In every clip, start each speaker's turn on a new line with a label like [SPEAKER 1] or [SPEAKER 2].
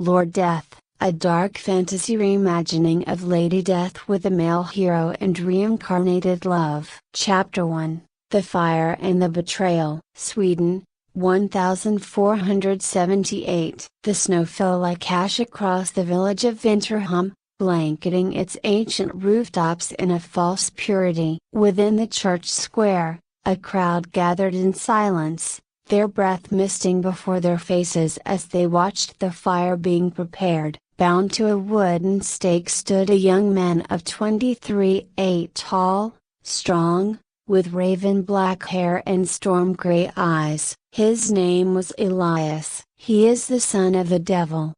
[SPEAKER 1] Lord Death, a dark fantasy reimagining of Lady Death with a male hero and reincarnated love. Chapter 1, The Fire and the Betrayal. Sweden, 1478. The snow fell like ash across the village of Vinterholm, blanketing its ancient rooftops in a false purity. Within the church square, a crowd gathered in silence, their breath misting before their faces as they watched the fire being prepared. Bound to a wooden stake stood a young man of 23, tall, strong, with raven black hair and storm gray eyes. His name was Elias. "He is the son of the devil,"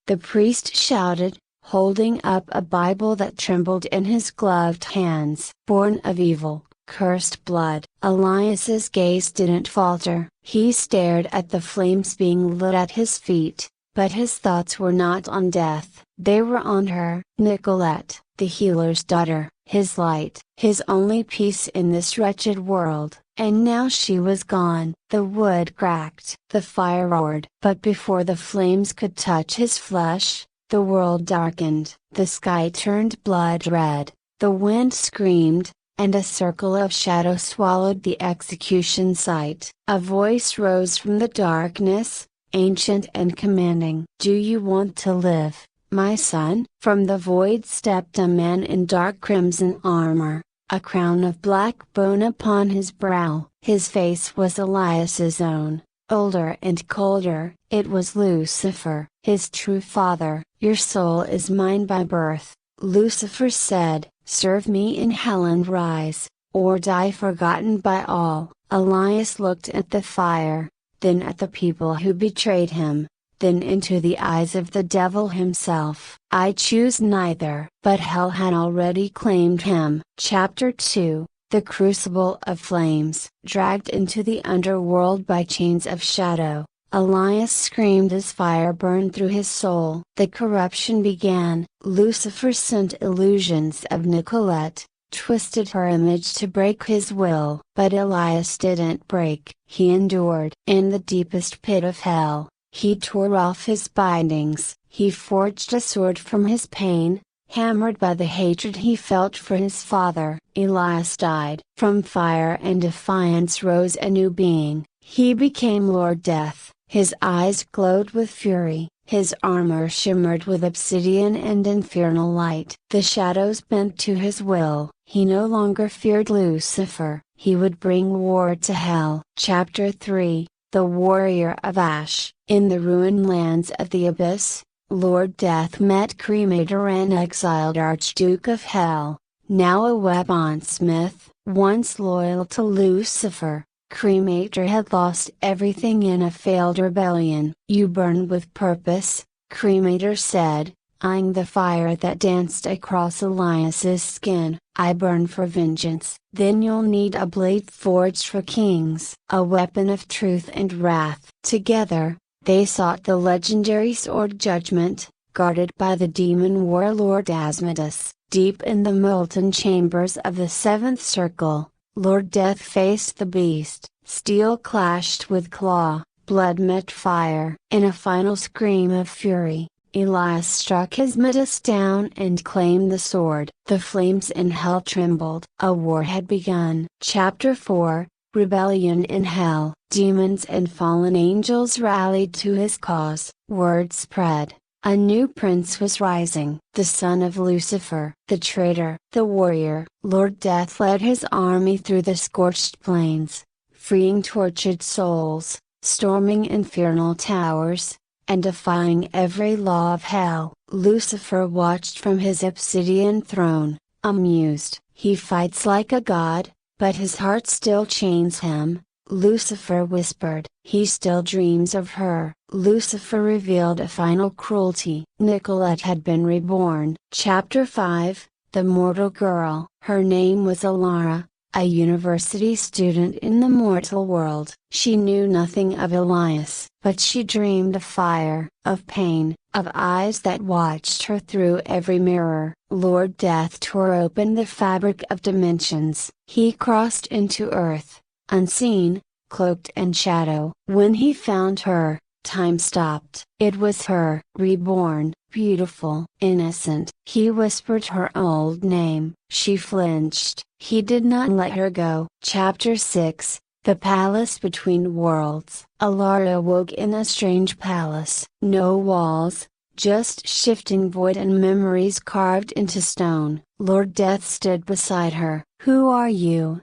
[SPEAKER 1] the priest shouted, holding up a Bible that trembled in his gloved hands. "Born of evil, cursed blood." Elias's gaze didn't falter. He stared at the flames being lit at his feet, but his thoughts were not on death. They were on her. Nicolette, the healer's daughter, his light, his only peace in this wretched world. And now she was gone. The wood cracked. The fire roared. But before the flames could touch his flesh, the world darkened. The sky turned blood red. The wind screamed, and a circle of shadow swallowed the execution site. A voice rose from the darkness, ancient and commanding. "Do you want to live, my son?" From the void stepped a man in dark crimson armor, a crown of black bone upon his brow. His face was Elias's own, older and colder. It was Lucifer, his true father. "Your soul is mine by birth," Lucifer said. "Serve me in hell and rise, or die forgotten by all." Elias looked at the fire, then at the people who betrayed him, then into the eyes of the devil himself. "I choose neither." But hell had already claimed him. Chapter 2, The Crucible of Flames. Dragged into the underworld by chains of shadow, Elias screamed as fire burned through his soul. The corruption began. Lucifer sent illusions of Nicolette, twisted her image to break his will. But Elias didn't break. He endured. In the deepest pit of hell, he tore off his bindings. He forged a sword from his pain, hammered by the hatred he felt for his father. Elias died. From fire and defiance rose a new being. He became Lord Death. His eyes glowed with fury, his armor shimmered with obsidian and infernal light. The shadows bent to his will. He no longer feared Lucifer. He would bring war to hell. Chapter 3, The Warrior of Ash. In the ruined lands of the Abyss, Lord Death met Cremator, an exiled Archduke of Hell, now a weaponsmith. Once loyal to Lucifer, Cremator had lost everything in a failed rebellion. "You burn with purpose," Cremator said, eyeing the fire that danced across Elias's skin. "I burn for vengeance." "Then you'll need a blade forged for kings, a weapon of truth and wrath." Together, they sought the legendary sword Judgment, guarded by the demon warlord Asmodeus. Deep in the molten chambers of the seventh circle, Lord Death faced the beast. Steel clashed with claw, blood met fire. In a final scream of fury, Elias struck Asmodeus down and claimed the sword. The flames in hell trembled. A war had begun. Chapter 4, Rebellion in Hell. Demons and fallen angels rallied to his cause. Word spread. A new prince was rising. The son of Lucifer. The traitor. The warrior. Lord Death led his army through the scorched plains, freeing tortured souls, storming infernal towers, and defying every law of hell. Lucifer watched from his obsidian throne, amused. He fights like a god, but his heart still chains him. Lucifer whispered. He still dreams of her. Lucifer revealed a final cruelty. Nicolette had been reborn. Chapter 5, The Mortal Girl. Her name was Alara, a university student in the mortal world. She knew nothing of Elias, but she dreamed of fire, of pain, of eyes that watched her through every mirror. Lord Death tore open the fabric of dimensions. He crossed into Earth, unseen, cloaked in shadow. When he found her, Time stopped. It was her. Reborn, beautiful, innocent. He whispered her old name. She flinched. He did not let her go. Chapter 6, The Palace Between Worlds. Alara woke in a strange palace. No walls, just shifting void and memories carved into stone. Lord Death stood beside her. "Who are you?"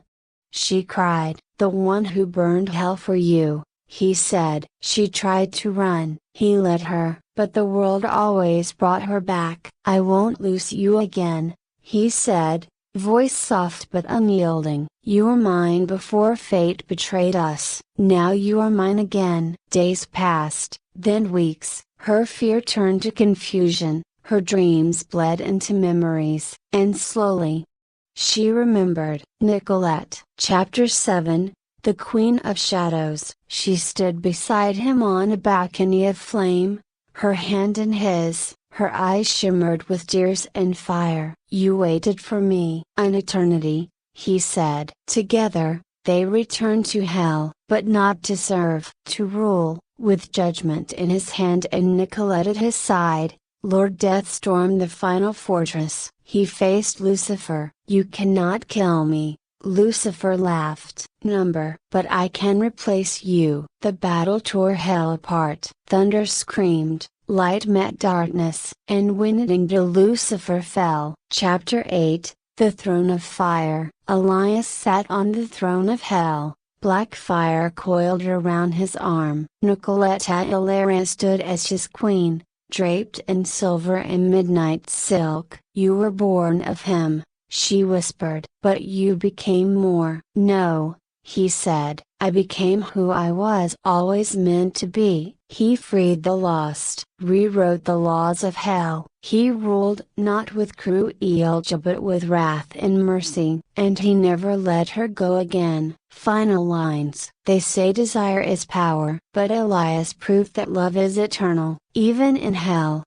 [SPEAKER 1] she cried. "The one who burned hell for you," he said. She tried to run. He let her, but the world always brought her back. "I won't lose you again," he said, voice soft but unyielding. "You were mine before fate betrayed us. Now you are mine again." Days passed, then weeks. Her fear turned to confusion, her dreams bled into memories, and slowly, she remembered. Nicolette. Chapter 7, The Queen of Shadows. She stood beside him on a balcony of flame, her hand in his, her eyes shimmered with tears and fire. "You waited for me." "An eternity," he said. Together, they returned to hell, but not to serve, to rule. With judgment in his hand and Nicolette at his side, Lord Death stormed the final fortress. He faced Lucifer. "You cannot kill me," Lucifer laughed. "But I can replace you." The battle tore hell apart. Thunder screamed, light met darkness, and when Lucifer fell. Chapter 8, The Throne of Fire. Elias sat on the throne of hell. Black fire coiled around his arm. Nicolette Alara stood as his queen, draped in silver and midnight silk. "You were born of him," she whispered. "But you became more." "No," he said, "I became who I was always meant to be." He freed the lost, rewrote the laws of hell. He ruled not with cruelty but with wrath and mercy. And he never let her go again. Final lines. They say desire is power, but Elias proved that love is eternal. Even in hell,